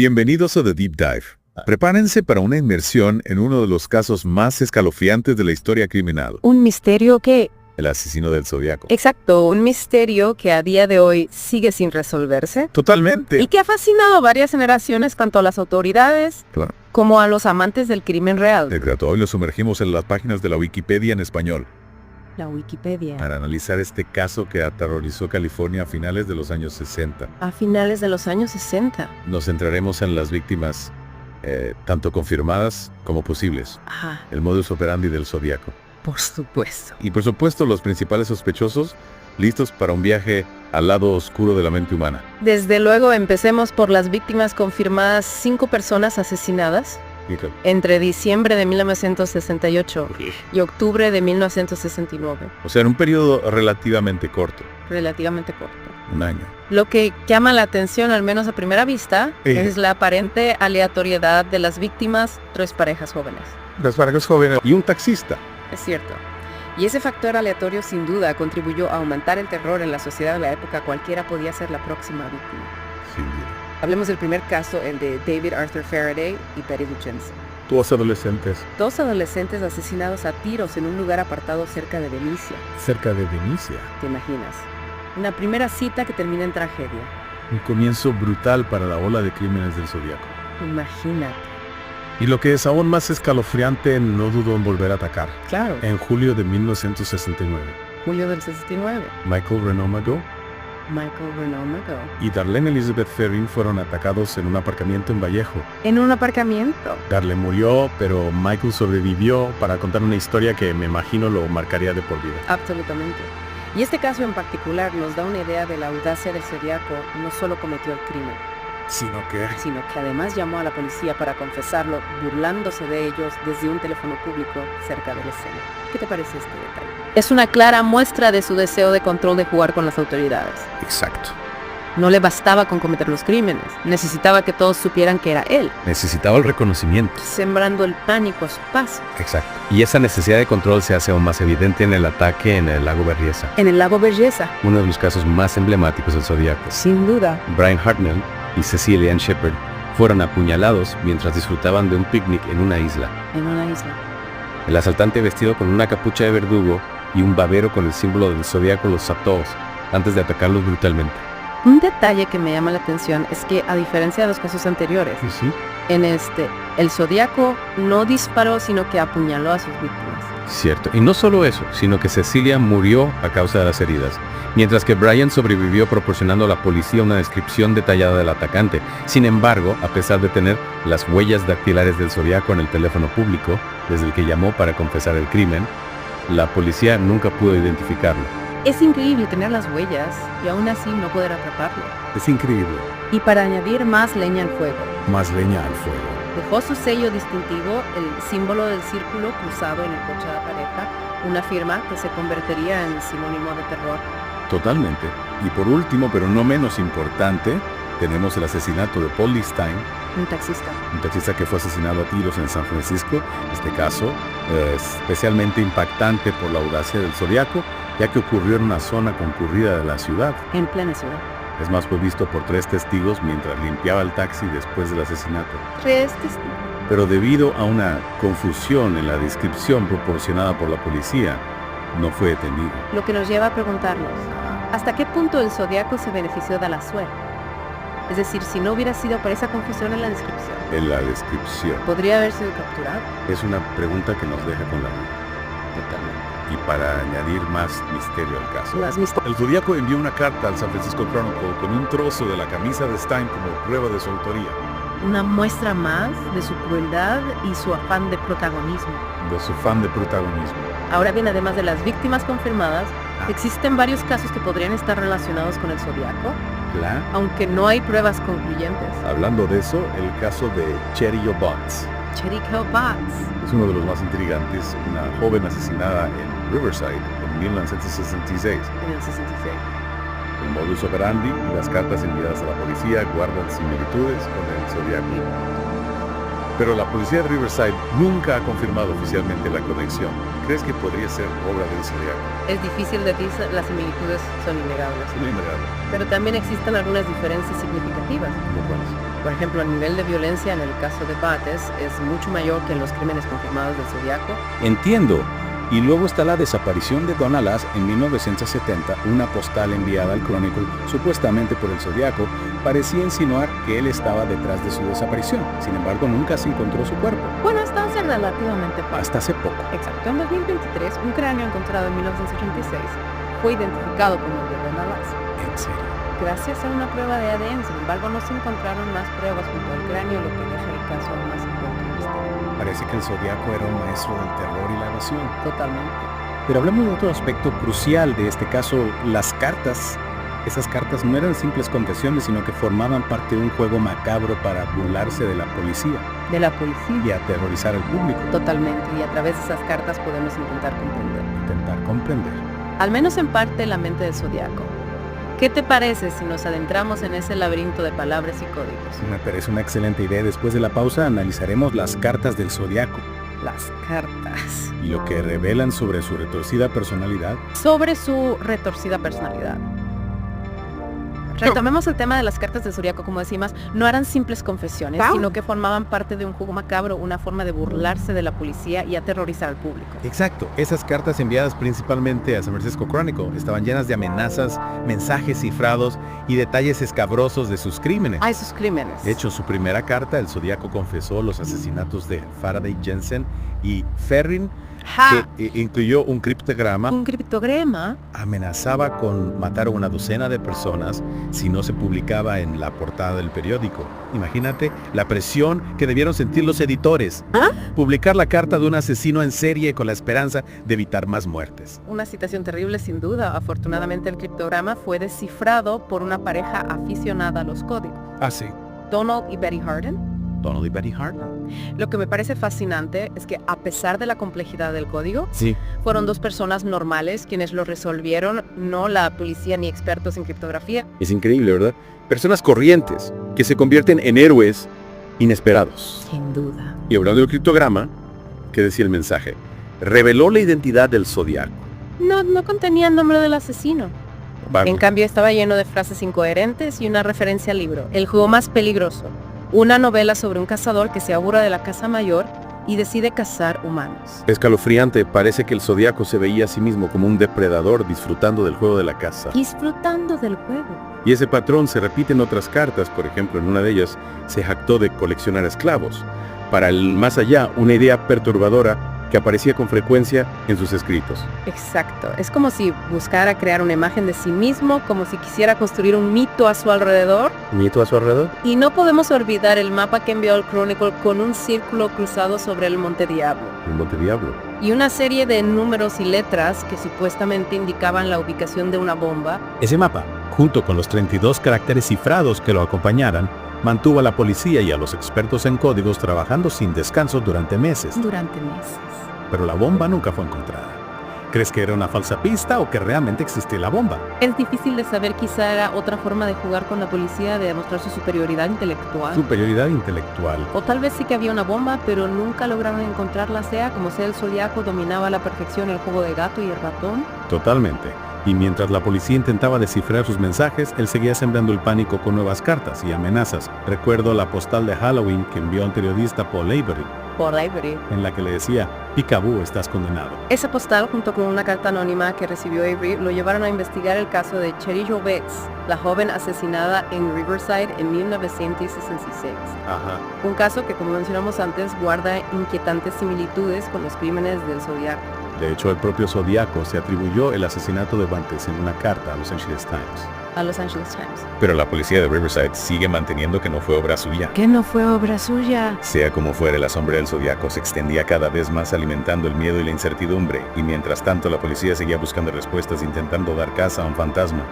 Bienvenidos a The Deep Dive. Prepárense para una inmersión en uno de los casos más escalofriantes de la historia criminal. Un misterio que... El asesino del Zodiaco. Exacto, un misterio que a día de hoy sigue sin resolverse. Totalmente. Y que ha fascinado a varias generaciones, tanto a las autoridades como a los amantes del crimen real. Exacto, hoy nos sumergimos en las páginas de la Wikipedia en español. La Wikipedia. Para analizar este caso que aterrorizó California a finales de los años 60. A finales de los años 60. Nos centraremos en las víctimas, tanto confirmadas como posibles. Ajá. El modus operandi del Zodiaco. Por supuesto. Y por supuesto los principales sospechosos listos para un viaje al lado oscuro de la mente humana. Desde luego empecemos por las víctimas confirmadas, 5 personas asesinadas entre diciembre de 1968 y octubre de 1969. O sea, en un periodo relativamente corto. Relativamente corto. Un año. Lo que llama la atención, al menos a primera vista, es la aparente aleatoriedad de las víctimas, 3 parejas jóvenes. 3 parejas jóvenes y un taxista. Es cierto. Y ese factor aleatorio sin duda contribuyó a aumentar el terror en la sociedad de la época. Cualquiera podía ser la próxima víctima. Sin duda. Hablemos del primer caso, el de David Arthur Faraday y Betty Lou Jensen. 2 adolescentes. 2 adolescentes asesinados a tiros en un lugar apartado cerca de Venecia. Cerca de Venecia. ¿Te imaginas? Una primera cita que termina en tragedia. Un comienzo brutal para la ola de crímenes del Zodiaco. Imagínate. Y lo que es aún más escalofriante, no dudó en volver a atacar. Claro. En julio de 1969. Julio del 69. Michael Renaud Magot y Darlene Elizabeth Ferrin fueron atacados en un aparcamiento en Vallejo. ¿En un aparcamiento? Darlene murió, pero Michael sobrevivió para contar una historia que me imagino lo marcaría de por vida. Absolutamente. Y este caso en particular nos da una idea de la audacia del Zodiaco. No solo cometió el crimen, sino que además llamó a la policía para confesarlo, burlándose de ellos desde un teléfono público cerca de la escena. ¿Qué te parece este detalle? Es una clara muestra de su deseo de control, de jugar con las autoridades. Exacto. No le bastaba con cometer los crímenes, necesitaba que todos supieran que era él. Necesitaba el reconocimiento. Sembrando el pánico a su paso. Exacto. Y esa necesidad de control se hace aún más evidente en el ataque en el lago Berryessa. En el lago Berryessa. Uno de los casos más emblemáticos del Zodiaco. Sin duda. Brian Hartnell y Cecilia Ann Shepard fueron apuñalados mientras disfrutaban de un picnic en una isla. En una isla. El asaltante, vestido con una capucha de verdugo y un babero con el símbolo del Zodiaco, los ató antes de atacarlos brutalmente. Un detalle que me llama la atención es que, a diferencia de los casos anteriores, ¿Sí? en este, el Zodiaco no disparó, sino que apuñaló a sus víctimas. Cierto. Y no solo eso, sino que Cecilia murió a causa de las heridas, mientras que Brian sobrevivió proporcionando a la policía una descripción detallada del atacante. Sin embargo, a pesar de tener las huellas dactilares del Zodiaco en el teléfono público, desde el que llamó para confesar el crimen, la policía nunca pudo identificarlo. Es increíble tener las huellas y aún así no poder atraparlo. Es increíble. Y para añadir más leña al fuego, Más leña al fuego. dejó su sello distintivo, el símbolo del círculo cruzado en el coche de la pareja, una firma que se convertiría en sinónimo de terror. Totalmente. Y por último, pero no menos importante, tenemos el asesinato de Paul Lee Stein, Un taxista. Que fue asesinado a tiros en San Francisco. Este caso es especialmente impactante por la audacia del Zodiaco, ya que ocurrió en una zona concurrida de la ciudad. En plena ciudad. Es más, fue visto por 3 testigos mientras limpiaba el taxi después del asesinato. 3 testigos. Pero debido a una confusión en la descripción proporcionada por la policía, no fue detenido. Lo que nos lleva a preguntarnos, ¿hasta qué punto el Zodiaco se benefició de la suerte? Es decir, si no hubiera sido por esa confusión en la descripción, En la descripción. ¿podría haber sido capturado? Es una pregunta que nos deja con la duda. Totalmente. Y para añadir más misterio al caso, Las misterios. el Zodiaco envió una carta al San Francisco Chronicle con un trozo de la camisa de Stein como prueba de su autoría. Una muestra más de su crueldad y su afán de protagonismo. De su fan de protagonismo. Ahora bien, además de las víctimas confirmadas, existen varios casos que podrían estar relacionados con el Zodiaco, aunque no hay pruebas concluyentes. Hablando de eso, el caso de Cheryl Botts. Cherico Botts. Es uno de los más intrigantes, una joven asesinada en Riverside en 1966. En el 66. El modus operandi y las cartas enviadas a la policía guardan similitudes con el Zodiaco. Pero la policía de Riverside nunca ha confirmado oficialmente la conexión. ¿Crees que podría ser obra del Zodiaco? Es difícil decir, las similitudes son innegables. Es innegable. Pero también existen algunas diferencias significativas. ¿Cómo cuáles? Por ejemplo, el nivel de violencia en el caso de Bates es mucho mayor que en los crímenes confirmados del Zodiaco. Entiendo. Y luego está la desaparición de Donna Lass en 1970, una postal enviada al Chronicle, supuestamente por el Zodiaco, parecía insinuar que él estaba detrás de su desaparición. Sin embargo, nunca se encontró su cuerpo. Bueno, hasta hace relativamente poco. Hasta hace poco. Exacto. En 2023, un cráneo encontrado en 1986 fue identificado como el de Donna Lass. En serio. Gracias a una prueba de ADN, sin embargo, no se encontraron más pruebas junto al cráneo, lo que deja el caso aún más envuelto en misterio. Parece que el Zodiaco era un maestro del terror y la evasión. Totalmente. Pero hablemos de otro aspecto crucial de este caso, las cartas. Esas cartas no eran simples confesiones, sino que formaban parte de un juego macabro para burlarse de la policía. De la policía. Y aterrorizar al público. Totalmente, y a través de esas cartas podemos intentar comprender. Al menos en parte la mente del Zodiaco. ¿Qué te parece si nos adentramos en ese laberinto de palabras y códigos? Me parece una excelente idea. Después de la pausa analizaremos las cartas del Zodiaco. Las cartas. Y lo que revelan sobre su retorcida personalidad. Retomemos el tema de las cartas de Zodiaco, como decimos, no eran simples confesiones, sino que formaban parte de un juego macabro, una forma de burlarse de la policía y aterrorizar al público. Exacto, esas cartas enviadas principalmente a San Francisco Chronicle estaban llenas de amenazas, mensajes cifrados y detalles escabrosos de sus crímenes. Sus crímenes. De hecho, su primera carta, el Zodiaco confesó los asesinatos de Faraday Jensen y Ferrin, que incluyó un criptograma. ¿Un criptograma? Amenazaba con matar a una docena de personas si no se publicaba en la portada del periódico. Imagínate la presión que debieron sentir los editores. Publicar la carta de un asesino en serie con la esperanza de evitar más muertes. Una situación terrible sin duda. Afortunadamente el criptograma fue descifrado por una pareja aficionada a los códigos. Sí. Donald y Betty Harden. Donald y Betty Harden. Lo que me parece fascinante es que a pesar de la complejidad del código, fueron dos personas normales quienes lo resolvieron, no la policía ni expertos en criptografía. Es increíble, ¿verdad? Personas corrientes que se convierten en héroes inesperados. Sin duda. Y hablando del criptograma, ¿qué decía el mensaje? Reveló la identidad del Zodiaco. No contenía el nombre del asesino. En cambio estaba lleno de frases incoherentes y una referencia al libro, El juego más peligroso. Una novela sobre un cazador que se aburre de la caza mayor y decide cazar humanos. Escalofriante, parece que el Zodiaco se veía a sí mismo como un depredador disfrutando del juego de la caza. Disfrutando del juego. Y ese patrón se repite en otras cartas, por ejemplo, en una de ellas se jactó de coleccionar esclavos. Para el más allá, una idea perturbadora que aparecía con frecuencia en sus escritos. Exacto. Es como si buscara crear una imagen de sí mismo, como si quisiera construir un mito a su alrededor. ¿Mito a su alrededor? Y no podemos olvidar el mapa que envió al Chronicle con un círculo cruzado sobre el Monte Diablo. El Monte Diablo. Y una serie de números y letras que supuestamente indicaban la ubicación de una bomba. Ese mapa, junto con los 32 caracteres cifrados que lo acompañaran, mantuvo a la policía y a los expertos en códigos trabajando sin descanso durante meses. Pero la bomba nunca fue encontrada. ¿Crees que era una falsa pista o que realmente existía la bomba? Es difícil de saber, quizá era otra forma de jugar con la policía, de demostrar su superioridad intelectual. Superioridad intelectual. O tal vez sí que había una bomba, pero nunca lograron encontrarla, sea como sea el Zodiaco dominaba a la perfección el juego de gato y el ratón. Totalmente. Y mientras la policía intentaba descifrar sus mensajes, él seguía sembrando el pánico con nuevas cartas y amenazas. Recuerdo la postal de Halloween que envió al periodista Paul Avery, en la que le decía, Peekaboo, estás condenado. Esa postal, junto con una carta anónima que recibió Avery, lo llevaron a investigar el caso de Cheri Jo Bates, la joven asesinada en Riverside en 1966. Un caso que, como mencionamos antes, guarda inquietantes similitudes con los crímenes del Zodiaco. De hecho, el propio Zodiaco se atribuyó el asesinato de Bates en una carta a Los Angeles Times. Pero la policía de Riverside sigue manteniendo que no fue obra suya. ¿Que no fue obra suya? Sea como fuere, la sombra del Zodiaco se extendía cada vez más, alimentando el miedo y la incertidumbre, y mientras tanto la policía seguía buscando respuestas, intentando dar caza a un fantasma.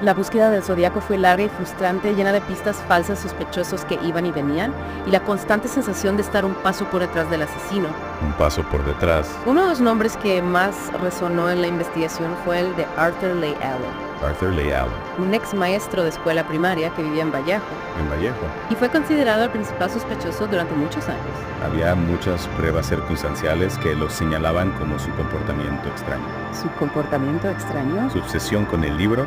La búsqueda del Zodiaco fue larga y frustrante, llena de pistas falsas, sospechosos que iban y venían, y la constante sensación de estar un paso por detrás del asesino. Un paso por detrás. Uno de los nombres que más resonó en la investigación fue el de Arthur Leigh Allen. Arthur Leigh Allen. Un ex maestro de escuela primaria que vivía en Vallejo. Y fue considerado el principal sospechoso durante muchos años. Había muchas pruebas circunstanciales que lo señalaban como su comportamiento extraño. ¿Su comportamiento extraño? Su obsesión con el libro,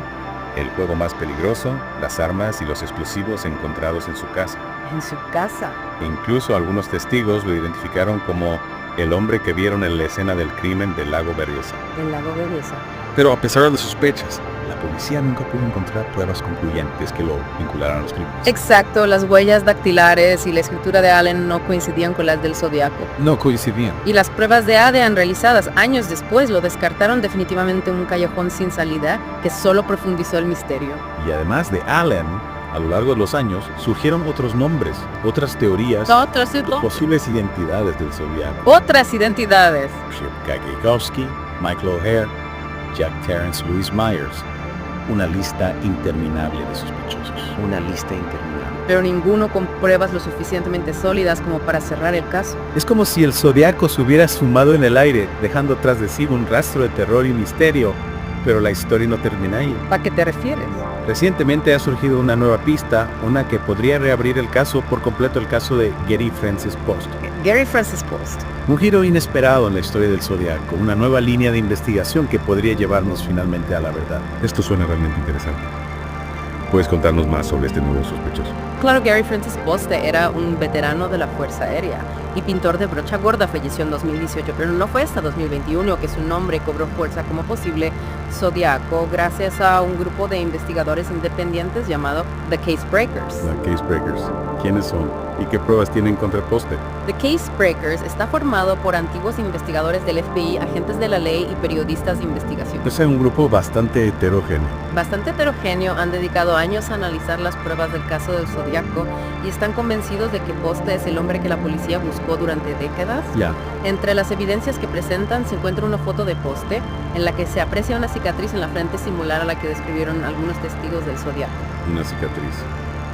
el juego más peligroso, las armas y los explosivos encontrados en su casa. ¿En su casa? Incluso algunos testigos lo identificaron como el hombre que vieron en la escena del crimen del lago Berryessa. ¿Del lago Berryessa? Pero a pesar de sospechas, la policía nunca pudo encontrar pruebas concluyentes que lo vincularan a los crímenes. Exacto, las huellas dactilares y la escritura de Allen no coincidían con las del Zodiaco. No coincidían. Y las pruebas de ADN realizadas años después lo descartaron definitivamente en un callejón sin salida que solo profundizó el misterio. Y además de Allen, a lo largo de los años surgieron otros nombres, otras teorías, posibles identidades del Zodiaco. Otras identidades. Chip Gagikowski, Michael O'Hare, Jack Terrence Louis Myers. Una lista interminable de sospechosos. Una lista interminable. Pero ninguno con pruebas lo suficientemente sólidas como para cerrar el caso. Es como si el Zodiaco se hubiera sumado en el aire, dejando tras de sí un rastro de terror y misterio. Pero la historia no termina ahí. ¿A qué te refieres? Recientemente ha surgido una nueva pista, una que podría reabrir el caso por completo, el caso de Gary Francis Post. Gary Francis Post. Un giro inesperado en la historia del Zodiaco, una nueva línea de investigación que podría llevarnos finalmente a la verdad. Esto suena realmente interesante. ¿Puedes contarnos más sobre este nuevo sospechoso? Claro, Gary Francis Post era un veterano de la Fuerza Aérea y pintor de brocha gorda. Falleció en 2018, pero no fue hasta 2021 que su nombre cobró fuerza como posible zodiaco gracias a un grupo de investigadores independientes llamado The Case Breakers. The Case Breakers. ¿Quiénes son? ¿Y qué pruebas tienen contra Poste? The Case Breakers está formado por antiguos investigadores del FBI, agentes de la ley y periodistas de investigación. Es un grupo bastante heterogéneo. Bastante heterogéneo, han dedicado años a analizar las pruebas del caso del Zodiaco y están convencidos de que Poste es el hombre que la policía buscó durante décadas. Entre las evidencias que presentan se encuentra una foto de Poste en la que se aprecia una cicatriz en la frente similar a la que describieron algunos testigos del Zodiaco. Una cicatriz.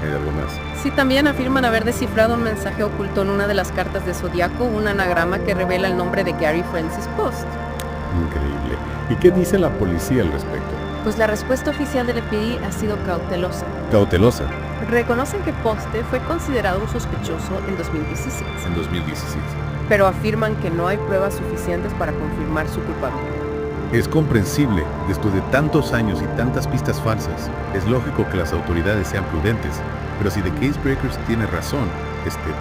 ¿Hay algo más? Sí, también afirman haber descifrado un mensaje oculto en una de las cartas de Zodiaco, un anagrama que revela el nombre de Gary Francis Post. Increíble. ¿Y qué dice la policía al respecto? Pues la respuesta oficial del FBI ha sido cautelosa. ¿Cautelosa? Reconocen que Poste fue considerado un sospechoso en 2016. En 2016. Pero afirman que no hay pruebas suficientes para confirmar su culpabilidad. Es comprensible, después de tantos años y tantas pistas falsas, es lógico que las autoridades sean prudentes, pero si The Case Breakers tiene razón,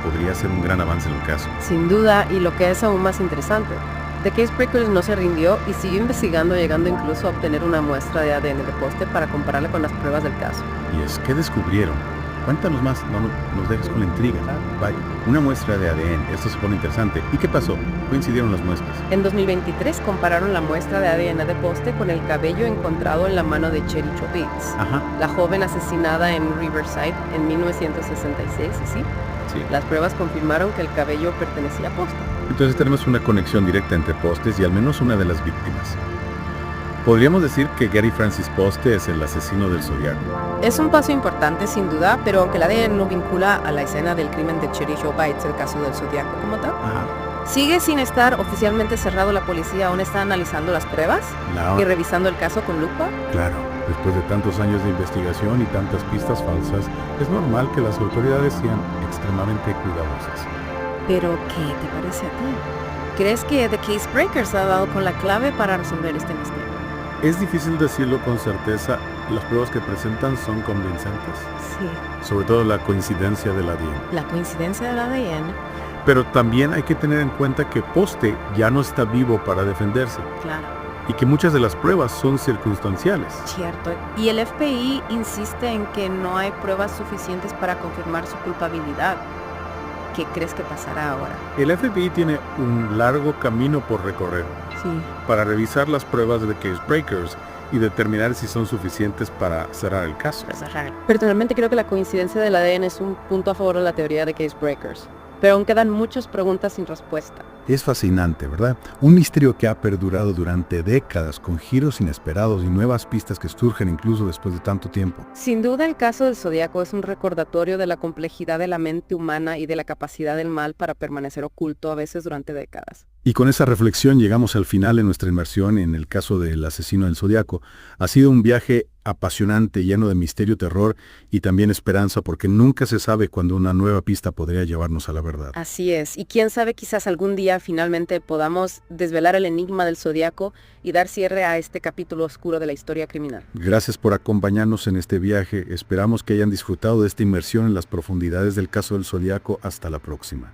podría ser un gran avance en el caso. Sin duda, y lo que es aún más interesante, The Case Breakers no se rindió y siguió investigando, llegando incluso a obtener una muestra de ADN de Poste para compararla con las pruebas del caso. ¿Y es qué descubrieron? Cuéntanos más, no nos dejes con la intriga. Vaya, una muestra de ADN, esto se pone interesante. ¿Y qué pasó? Coincidieron las muestras. En 2023 compararon la muestra de ADN de Poste con el cabello encontrado en la mano de Cheri Chobits, la joven asesinada en Riverside en 1966, ¿sí? Sí. Las pruebas confirmaron que el cabello pertenecía a Poste. Entonces tenemos una conexión directa entre Postes y al menos una de las víctimas. ¿Podríamos decir que Gary Francis Poste es el asesino del Zodiaco? Es un paso importante sin duda, pero aunque el ADN no vincula a la escena del crimen de Cheri Chobits, el caso del Zodiaco como tal, sigue sin estar oficialmente cerrado. La policía aún está analizando las pruebas y revisando el caso con lupa. Claro, después de tantos años de investigación y tantas pistas falsas, es normal que las autoridades sean extremadamente cuidadosas. ¿Pero qué te parece a ti? ¿Crees que The Case Breakers ha dado con la clave para resolver este misterio? Es difícil decirlo con certeza. Las pruebas que presentan son convincentes. Sí. Sobre todo la coincidencia del ADN. La coincidencia del ADN. Pero también hay que tener en cuenta que Poste ya no está vivo para defenderse. Claro. Y que muchas de las pruebas son circunstanciales. Cierto. Y el FBI insiste en que no hay pruebas suficientes para confirmar su culpabilidad. ¿Qué crees que pasará ahora? El FBI tiene un largo camino por recorrer. Sí. Para revisar las pruebas de Case Breakers y determinar si son suficientes para cerrar el caso. Personalmente creo que la coincidencia del ADN es un punto a favor de la teoría de Case Breakers, pero aún quedan muchas preguntas sin respuesta. Es fascinante, ¿verdad? Un misterio que ha perdurado durante décadas, con giros inesperados y nuevas pistas que surgen incluso después de tanto tiempo. Sin duda el caso del Zodiaco es un recordatorio de la complejidad de la mente humana y de la capacidad del mal para permanecer oculto a veces durante décadas. Y con esa reflexión llegamos al final de nuestra inmersión en el caso del asesino del Zodiaco. Ha sido un viaje apasionante, lleno de misterio, terror y también esperanza, porque nunca se sabe cuándo una nueva pista podría llevarnos a la verdad. Así es, y quién sabe, quizás algún día finalmente podamos desvelar el enigma del Zodiaco y dar cierre a este capítulo oscuro de la historia criminal. Gracias por acompañarnos en este viaje. Esperamos que hayan disfrutado de esta inmersión en las profundidades del caso del Zodiaco. Hasta la próxima.